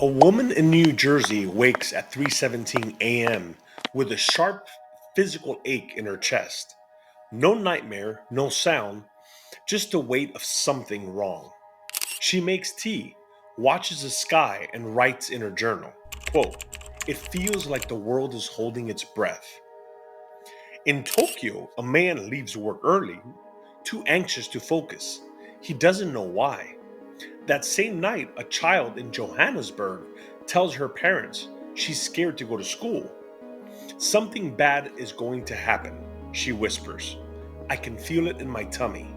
A woman in New Jersey wakes at 3:17 a.m. with a sharp physical ache in her chest. No nightmare, no sound, just the weight of something wrong. She makes tea, watches the sky, and writes in her journal, quote, "It feels like the world is holding its breath." In Tokyo, a man leaves work early, too anxious to focus. He doesn't know why. That same night, a child in Johannesburg tells her parents she's scared to go to school. "Something bad is going to happen," she whispers. "I can feel it in my tummy."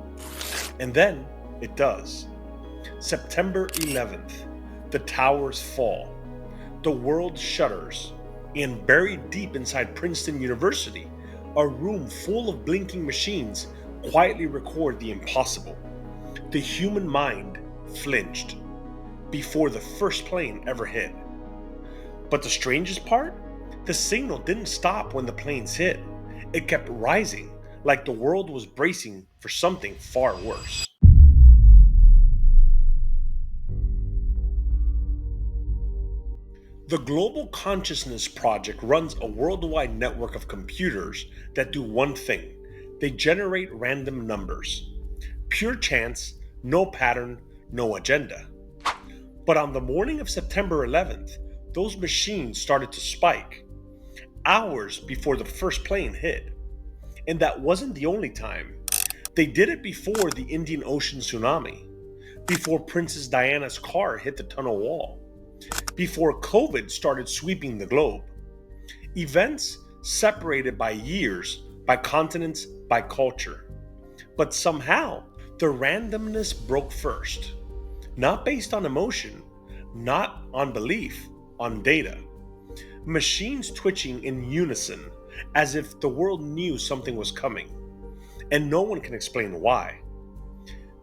And then it does. September 11th, the towers fall. The world shudders. And buried deep inside Princeton University, a room full of blinking machines quietly record the impossible. The human mind flinched before the first plane ever hit. But the strangest part? The signal didn't stop when the planes hit. It kept rising, like the world was bracing for something far worse. The Global Consciousness Project runs a worldwide network of computers that do one thing: they generate random numbers. Pure chance, no pattern, no agenda. But on the morning of September 11th, those machines started to spike, hours before the first plane hit. And that wasn't the only time. They did it before the Indian Ocean tsunami, before Princess Diana's car hit the tunnel wall, before COVID started sweeping the globe. Events separated by years, by continents, by culture. But somehow, the randomness broke first. Not based on emotion, not on belief, on data. Machines twitching in unison, as if the world knew something was coming, and no one can explain why.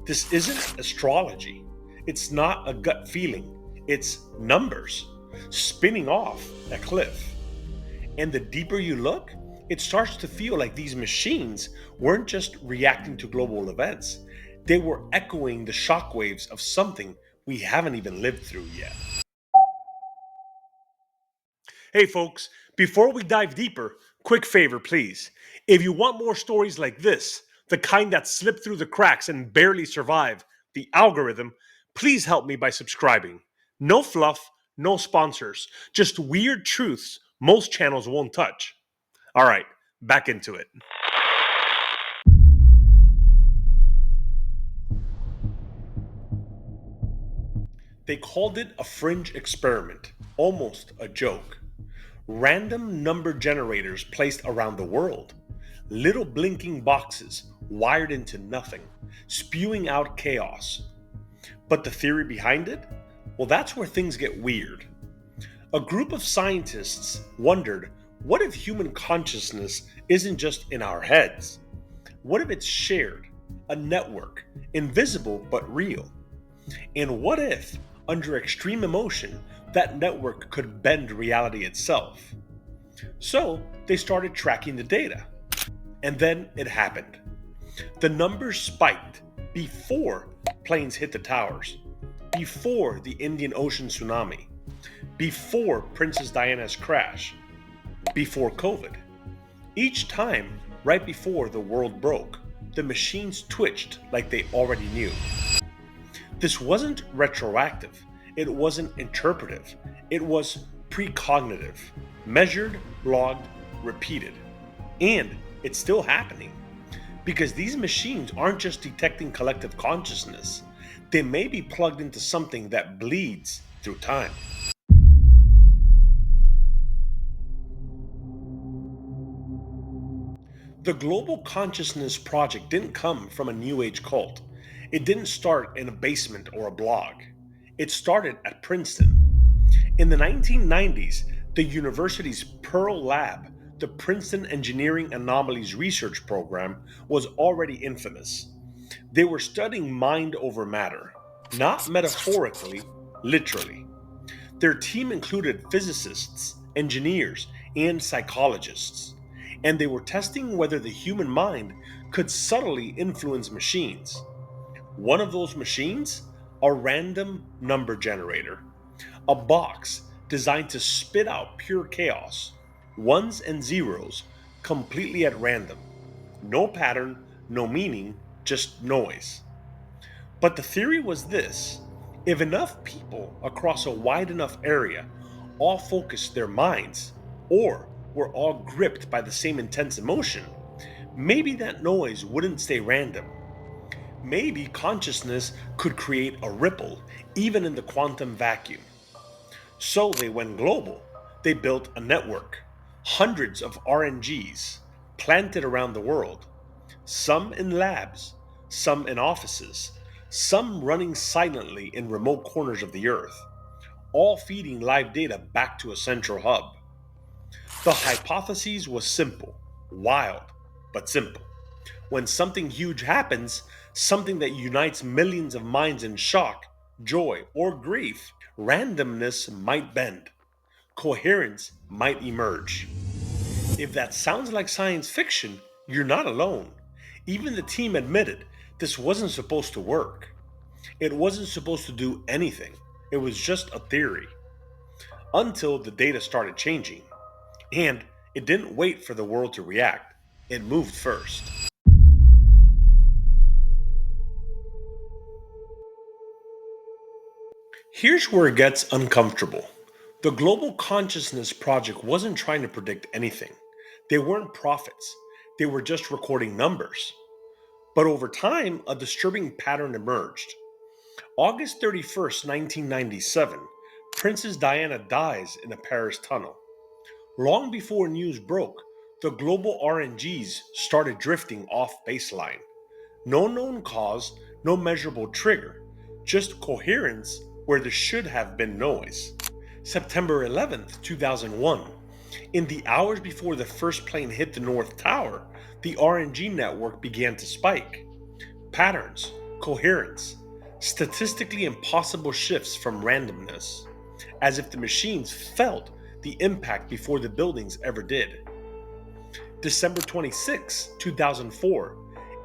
This isn't astrology. It's not a gut feeling. It's numbers spinning off a cliff. And the deeper you look, it starts to feel like these machines weren't just reacting to global events, they were echoing the shockwaves of something we haven't even lived through yet. Hey folks, before we dive deeper, quick favor please. If you want more stories like this, the kind that slip through the cracks and barely survive the algorithm, please help me by subscribing. No fluff, no sponsors, just weird truths most channels won't touch. All right, back into it. They called it a fringe experiment, almost a joke. Random number generators placed around the world. Little blinking boxes wired into nothing, spewing out chaos. But the theory behind it? Well, that's where things get weird. A group of scientists wondered, what if human consciousness isn't just in our heads? What if it's shared, a network, invisible but real? And what if, under extreme emotion, that network could bend reality itself? So they started tracking the data. And then it happened. The numbers spiked before planes hit the towers, before the Indian Ocean tsunami, before Princess Diana's crash, before COVID. Each time, right before the world broke, the machines twitched like they already knew. This wasn't retroactive, it wasn't interpretive, it was precognitive, measured, logged, repeated. And it's still happening. Because these machines aren't just detecting collective consciousness, they may be plugged into something that bleeds through time. The Global Consciousness Project didn't come from a New Age cult. It didn't start in a basement or a blog. It started at Princeton. In the 1990s, the university's PEAR Lab, the Princeton Engineering Anomalies Research Program, was already infamous. They were studying mind over matter, not metaphorically, literally. Their team included physicists, engineers, and psychologists, and they were testing whether the human mind could subtly influence machines. One of those machines? A random number generator. A box designed to spit out pure chaos, ones and zeros, completely at random. No pattern, no meaning, just noise. But the theory was this: if enough people across a wide enough area all focused their minds, or were all gripped by the same intense emotion, maybe that noise wouldn't stay random. Maybe consciousness could create a ripple even in the quantum vacuum. So they went global. They built a network, hundreds of RNGs planted around the world, some in labs, some in offices, some running silently in remote corners of the earth, all feeding live data back to a central hub. The hypothesis was simple, wild, but simple. When something huge happens, something that unites millions of minds in shock, joy, or grief, randomness might bend, coherence might emerge. If that sounds like science fiction, you're not alone. Even the team admitted this wasn't supposed to work. It wasn't supposed to do anything. It was just a theory. Until the data started changing. And it didn't wait for the world to react. It moved first. Here's where it gets uncomfortable. The Global Consciousness Project wasn't trying to predict anything. They weren't prophets. They were just recording numbers. But over time, a disturbing pattern emerged. August 31st, 1997, Princess Diana dies in a Paris tunnel. Long before news broke, the global RNGs started drifting off baseline. No known cause, no measurable trigger, just coherence where there should have been noise. September 11th, 2001. In the hours before the first plane hit the North Tower, the RNG network began to spike. Patterns, coherence, statistically impossible shifts from randomness, as if the machines felt the impact before the buildings ever did. December 26, 2004,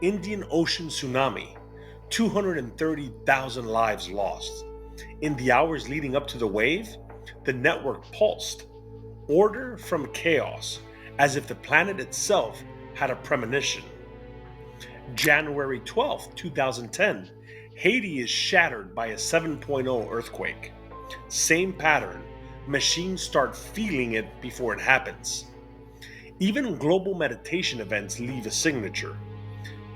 Indian Ocean tsunami, 230,000 lives lost. In the hours leading up to the wave, the network pulsed, order from chaos, as if the planet itself had a premonition. January 12th, 2010, Haiti is shattered by a 7.0 earthquake. Same pattern, machines start feeling it before it happens. Even global meditation events leave a signature.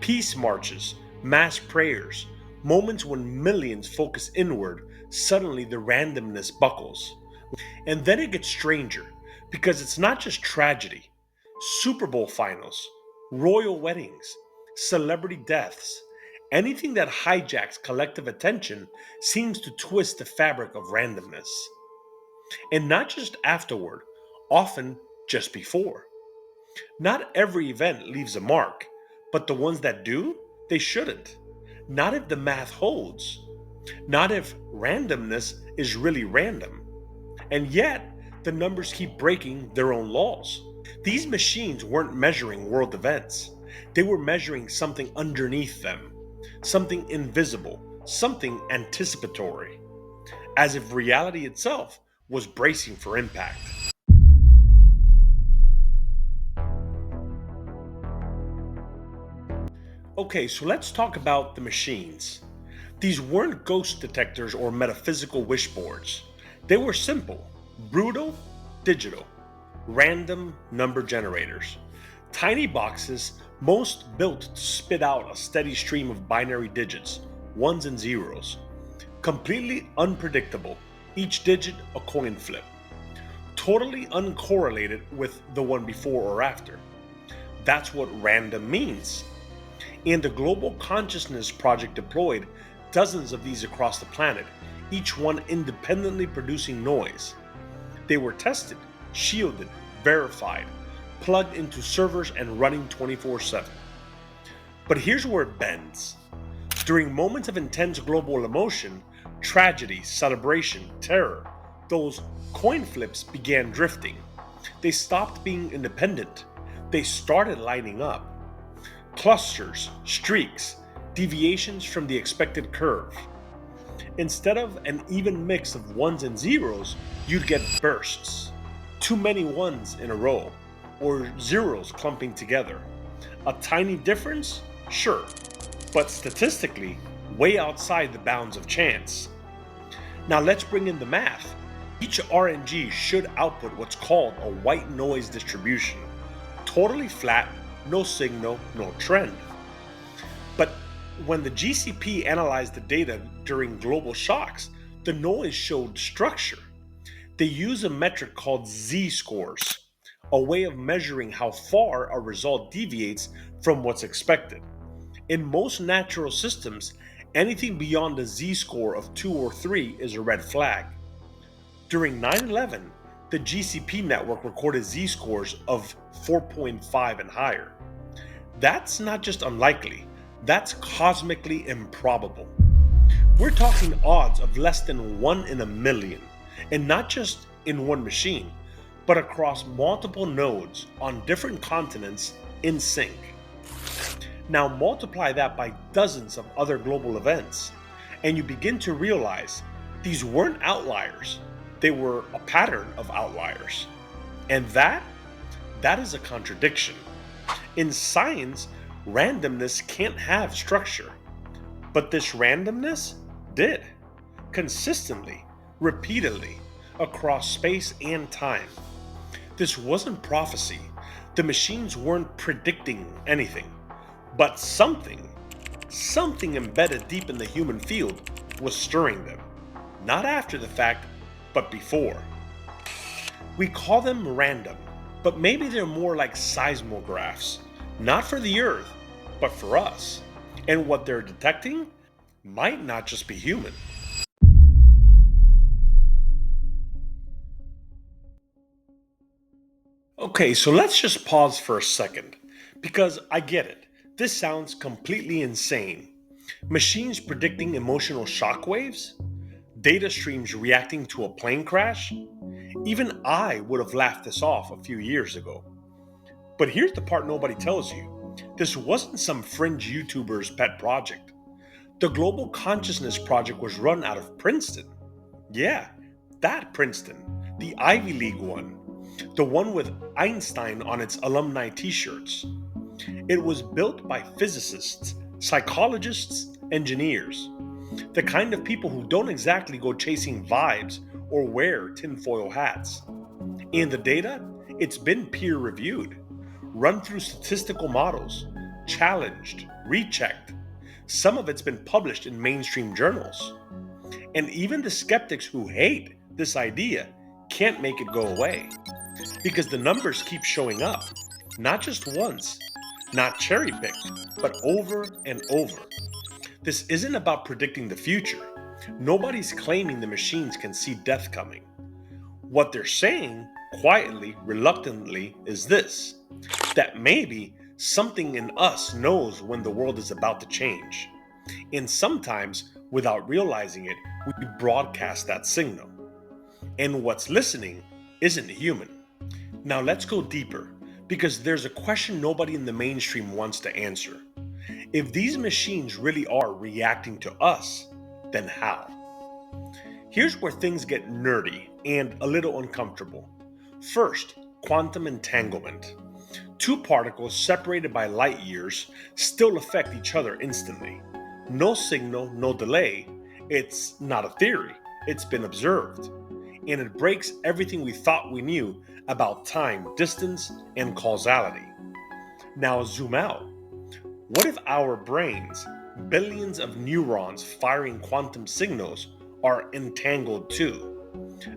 Peace marches, mass prayers, moments when millions focus inward, suddenly the randomness buckles. And then it gets stranger, because it's not just tragedy. Super Bowl finals, royal weddings, celebrity deaths, anything that hijacks collective attention seems to twist the fabric of randomness. And not just afterward, often just before. Not every event leaves a mark, but the ones that do, they shouldn't. Not if the math holds. Not if randomness is really random. And yet, the numbers keep breaking their own laws. These machines weren't measuring world events. They were measuring something underneath them, something invisible, something anticipatory, as if reality itself was bracing for impact. Okay, so let's talk about the machines. These weren't ghost detectors or metaphysical wishboards. They were simple, brutal, digital, random number generators. Tiny boxes, most built to spit out a steady stream of binary digits, ones and zeros. Completely unpredictable, each digit a coin flip. Totally uncorrelated with the one before or after. That's what random means. And the Global Consciousness Project deployed dozens of these across the planet, each one independently producing noise. They were tested, shielded, verified, plugged into servers and running 24/7. But here's where it bends. During moments of intense global emotion, tragedy, celebration, terror, those coin flips began drifting. They stopped being independent. They started lining up. Clusters, streaks, deviations from the expected curve. Instead of an even mix of ones and zeros, you'd get bursts. Too many ones in a row, or zeros clumping together. A tiny difference? Sure, but statistically, way outside the bounds of chance. Now let's bring in the math. Each RNG should output what's called a white noise distribution. Totally flat, no signal, no trend. But when the GCP analyzed the data during global shocks, the noise showed structure. They use a metric called z-scores, a way of measuring how far a result deviates from what's expected. In most natural systems, anything beyond a z-score of 2 or 3 is a red flag. During 9/11, the GCP network recorded z-scores of 4.5 and higher. That's not just unlikely, that's cosmically improbable. We're talking odds of less than 1 in a million, and not just in one machine, but across multiple nodes on different continents in sync. Now multiply that by dozens of other global events, and you begin to realize these weren't outliers, they were a pattern of outliers. And that is a contradiction. In science, randomness can't have structure, but this randomness did, consistently, repeatedly, across space and time. This wasn't prophecy. The machines weren't predicting anything, but something embedded deep in the human field was stirring them. Not after the fact, but before. We call them random, but maybe they're more like seismographs, not for the Earth, but for us. And what they're detecting might not just be human. Okay, so let's just pause for a second, because I get it. This sounds completely insane. Machines predicting emotional shockwaves? Data streams reacting to a plane crash? Even I would have laughed this off a few years ago. But here's the part nobody tells you. This wasn't some fringe YouTuber's pet project. The Global Consciousness Project was run out of Princeton. Yeah, that Princeton, the Ivy League one, the one with Einstein on its alumni t-shirts. It was built by physicists, psychologists, engineers, the kind of people who don't exactly go chasing vibes or wear tinfoil hats. And the data, it's been peer-reviewed, run through statistical models, challenged, rechecked. Some of it's been published in mainstream journals. And even the skeptics who hate this idea can't make it go away. Because the numbers keep showing up, not just once, not cherry-picked, but over and over. This isn't about predicting the future. Nobody's claiming the machines can see death coming. What they're saying, quietly, reluctantly, is this: that maybe something in us knows when the world is about to change. And sometimes, without realizing it, we broadcast that signal. And what's listening isn't human. Now let's go deeper, because there's a question nobody in the mainstream wants to answer. If these machines really are reacting to us, then how? Here's where things get nerdy and a little uncomfortable. First, quantum entanglement. Two particles separated by light years still affect each other instantly. No signal, no delay. It's not a theory, it's been observed. And it breaks everything we thought we knew about time, distance, and causality. Now zoom out. What if our brains, billions of neurons firing quantum signals, are entangled too?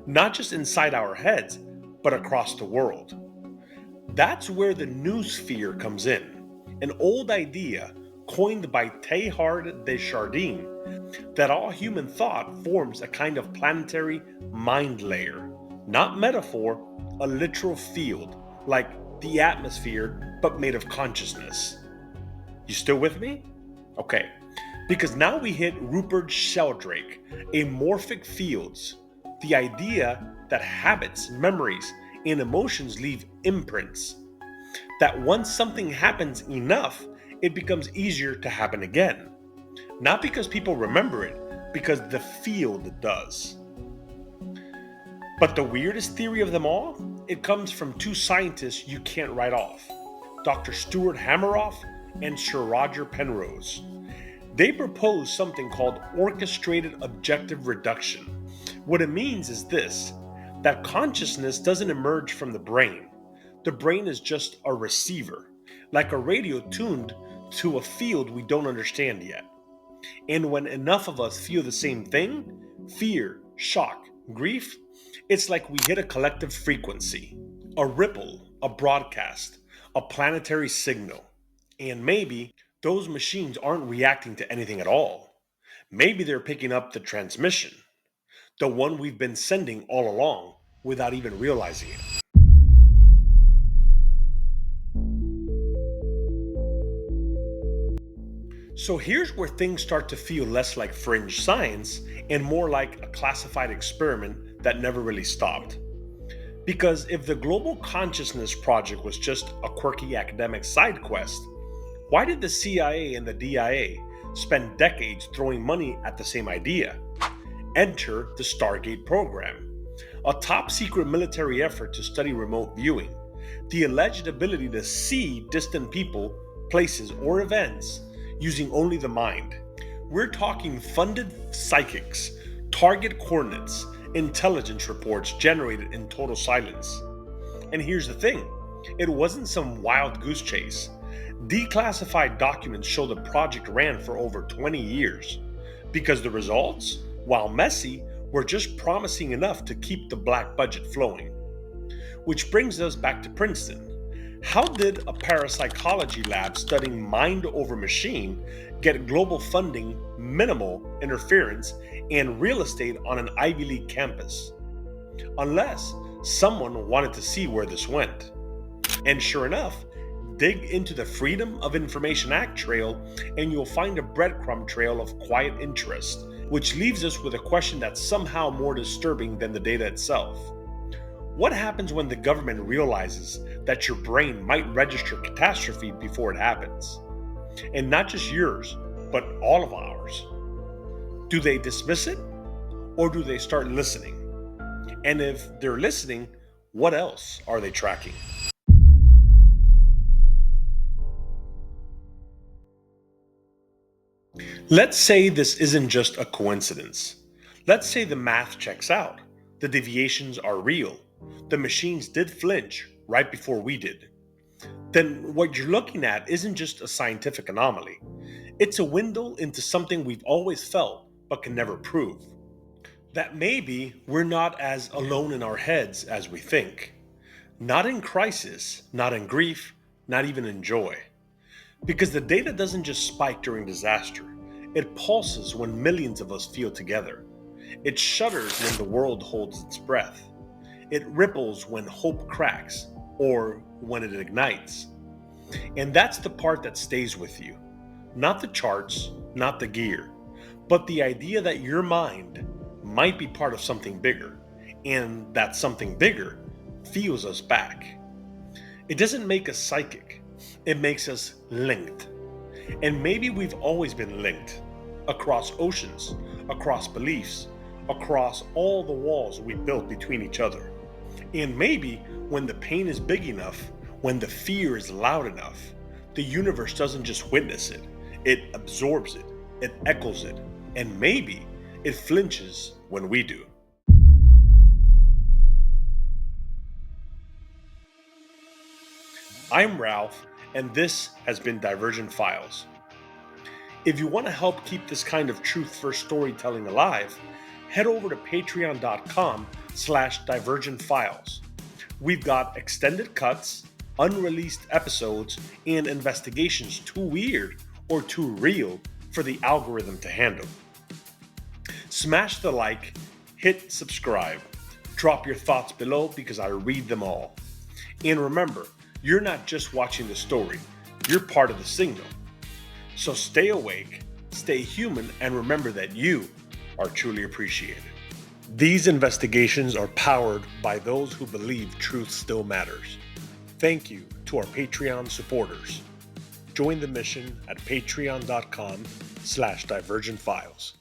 Not just inside our heads, but across the world. That's where the Noosphere comes in, an old idea coined by Teilhard de Chardin that all human thought forms a kind of planetary mind layer, not metaphor, a literal field, like the atmosphere, but made of consciousness. You still with me? Okay, because now we hit Rupert Sheldrake, amorphic fields, the idea that habits, memories, and emotions leave imprints. That once something happens enough, it becomes easier to happen again. Not because people remember it, because the field does. But the weirdest theory of them all, it comes from two scientists you can't write off, Dr. Stuart Hameroff and Sir Roger Penrose. They propose something called orchestrated objective reduction. What it means is this, that consciousness doesn't emerge from the brain. The brain is just a receiver, like a radio tuned to a field we don't understand yet. And when enough of us feel the same thing, fear, shock, grief, it's like we hit a collective frequency, a ripple, a broadcast, a planetary signal. And maybe those machines aren't reacting to anything at all. Maybe they're picking up the transmission, the one we've been sending all along without even realizing it. So here's where things start to feel less like fringe science and more like a classified experiment that never really stopped. Because if the Global Consciousness Project was just a quirky academic side quest, why did the CIA and the DIA spend decades throwing money at the same idea? Enter the Stargate program, a top secret military effort to study remote viewing, the alleged ability to see distant people, places, or events using only the mind. We're talking funded psychics, target coordinates, intelligence reports generated in total silence. And here's the thing, it wasn't some wild goose chase. Declassified documents show the project ran for over 20 years, because the results, while messy, were just promising enough to keep the black budget flowing. Which brings us back to Princeton. How did a parapsychology lab studying mind over machine get global funding, minimal interference, and real estate on an Ivy League campus? Unless someone wanted to see where this went. And sure enough, dig into the Freedom of Information Act trail and you'll find a breadcrumb trail of quiet interest, which leaves us with a question that's somehow more disturbing than the data itself. What happens when the government realizes that your brain might register catastrophe before it happens? And not just yours, but all of ours. Do they dismiss it? Or do they start listening? And if they're listening, what else are they tracking? Let's say this isn't just a coincidence. Let's say the math checks out. The deviations are real. The machines did flinch right before we did. Then what you're looking at isn't just a scientific anomaly. It's a window into something we've always felt but can never prove. That maybe we're not as alone in our heads as we think. Not in crisis, not in grief, not even in joy. Because the data doesn't just spike during disaster. It pulses when millions of us feel together. It shudders when the world holds its breath. It ripples when hope cracks or when it ignites. And that's the part that stays with you. Not the charts, not the gear, but the idea that your mind might be part of something bigger, and that something bigger feels us back. It doesn't make us psychic, it makes us linked. And maybe we've always been linked across oceans, across beliefs, across all the walls we built between each other. And maybe when the pain is big enough, when the fear is loud enough, the universe doesn't just witness it, it absorbs it, it echoes it, and maybe it flinches when we do. I'm Ralph, and this has been Divergent Files. If you want to help keep this kind of truth-first storytelling alive, head over to patreon.com/divergentfiles. We've got extended cuts, unreleased episodes, and investigations too weird or too real for the algorithm to handle. Smash the like, hit subscribe, drop your thoughts below because I read them all. And remember, you're not just watching the story, you're part of the signal. So stay awake, stay human, and remember that you are truly appreciated. These investigations are powered by those who believe truth still matters. Thank you to our Patreon supporters. Join the mission at patreon.com/divergentfiles.